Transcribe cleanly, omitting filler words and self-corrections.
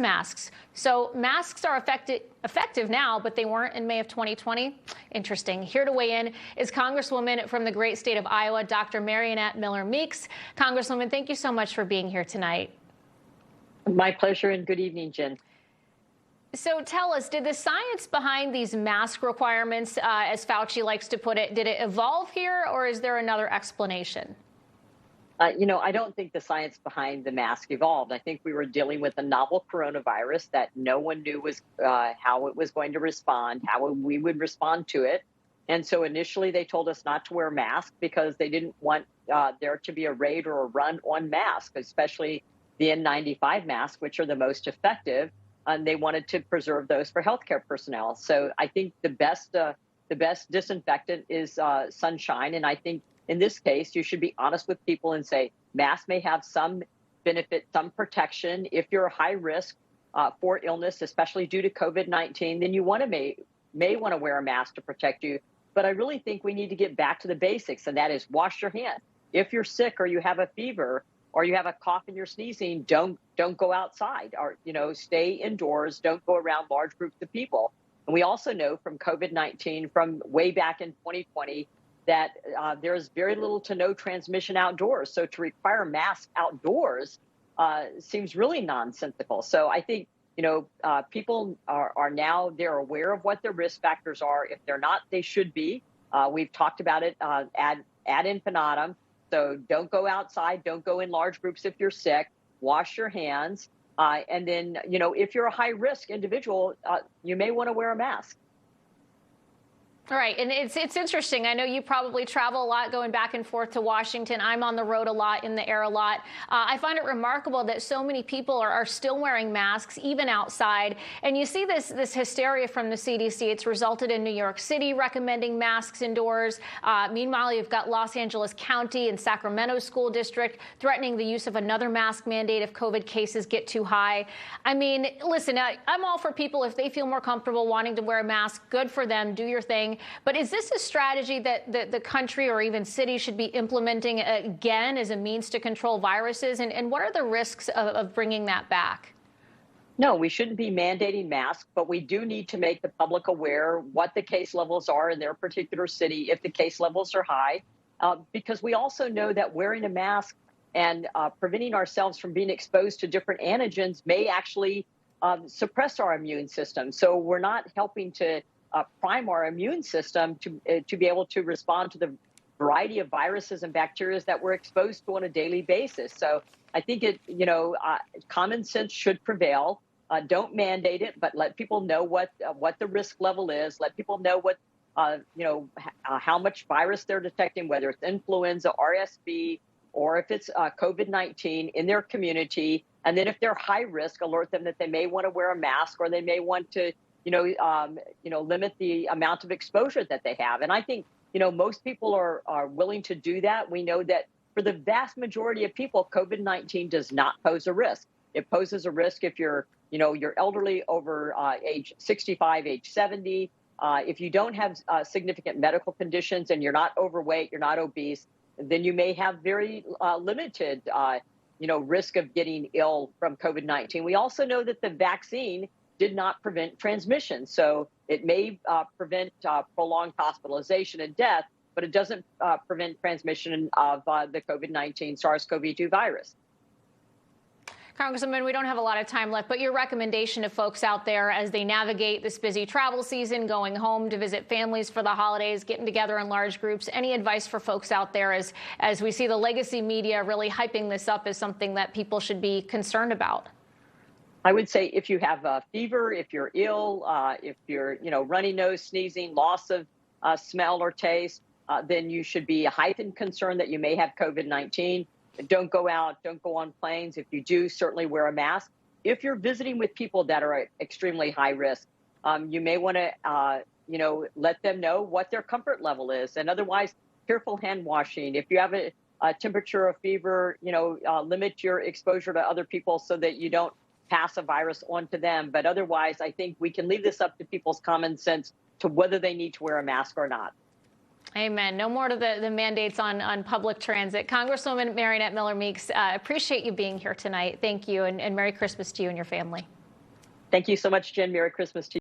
masks. So masks are effective now, but they weren't in May of 2020. Interesting. Here to weigh in is Congresswoman from the great state of Iowa, Dr. Miller-Meeks. Congresswoman, thank you so much for being here tonight. My pleasure, and good evening, Jen. So tell us, did the science behind these mask requirements, as Fauci likes to put it, did it evolve here, or is there another explanation? I don't think the science behind the mask evolved. I think we were dealing with a novel coronavirus that no one knew was how it was going to respond, how we would respond to it. And so initially they told us not to wear masks because they didn't want there to be a raid or a run on masks, especially the N95 masks, which are the most effective. And they wanted to preserve those for healthcare personnel. So I think the best disinfectant is sunshine. And I think in this case, you should be honest with people and say masks may have some benefit, some protection. If you're high risk for illness, especially due to COVID-19, then you may want to wear a mask to protect you. But I really think we need to get back to the basics, and that is wash your hands. If you're sick or you have a fever or you have a cough and you're sneezing, don't go outside, or stay indoors. Don't go around large groups of people. And we also know from COVID-19 from way back in 2020 that there's very little to no transmission outdoors. So to require masks outdoors seems really nonsensical. So I think, people are now, they're aware of what their risk factors are. If they're not, they should be. We've talked about it ad infinitum. So don't go outside. Don't go in large groups if you're sick. Wash your hands. And then, if you're a high risk individual, you may want to wear a mask. All right. And it's interesting. I know you probably travel a lot going back and forth to Washington. I'm on the road a lot, in the air a lot. I find it remarkable that so many people are still wearing masks, even outside. And you see this hysteria from the CDC. It's resulted in New York City recommending masks indoors. Meanwhile, you've got Los Angeles County and Sacramento School District threatening the use of another mask mandate if COVID cases get too high. I mean, listen, I'm all for people if they feel more comfortable wanting to wear a mask. Good for them. Do your thing. But is this a strategy that the country or even cities should be implementing again as a means to control viruses? And what are the risks of bringing that back? No, we shouldn't be mandating masks, but we do need to make the public aware what the case levels are in their particular city if the case levels are high, because we also know that wearing a mask and preventing ourselves from being exposed to different antigens may actually suppress our immune system. So we're not helping to prime our immune system to be able to respond to the variety of viruses and bacteria that we're exposed to on a daily basis. So I think common sense should prevail. Don't mandate it, but let people know what the risk level is. Let people know what how much virus they're detecting, whether it's influenza, RSV, or if it's COVID-19 in their community. And then if they're high risk, alert them that they may want to wear a mask or they may want to limit the amount of exposure that they have. And I think, most people are willing to do that. We know that for the vast majority of people, COVID-19 does not pose a risk. It poses a risk if you're elderly over age 65, age 70. If you don't have significant medical conditions and you're not overweight, you're not obese, then you may have very limited, risk of getting ill from COVID-19. We also know that the vaccine did not prevent transmission. So it may prevent prolonged hospitalization and death, but it doesn't prevent transmission of the COVID-19 SARS-CoV-2 virus. Congresswoman, we don't have a lot of time left, but your recommendation to folks out there as they navigate this busy travel season, going home to visit families for the holidays, getting together in large groups, any advice for folks out there as we see the legacy media really hyping this up as something that people should be concerned about? I would say if you have a fever, if you're ill, if you're, runny nose, sneezing, loss of smell or taste, then you should be heightened concerned that you may have COVID-19. Don't go out. Don't go on planes. If you do, certainly wear a mask. If you're visiting with people that are at extremely high risk, you may want to, let them know what their comfort level is. And otherwise, careful hand washing. If you have a temperature or fever, limit your exposure to other people so that you don't pass a virus on to them. But otherwise, I think we can leave this up to people's common sense to whether they need to wear a mask or not. Amen. No more to the mandates on public transit. Congresswoman Miller-Meeks, appreciate you being here tonight. Thank you, and Merry Christmas to you and your family. Thank you so much, Jen. Merry Christmas to you.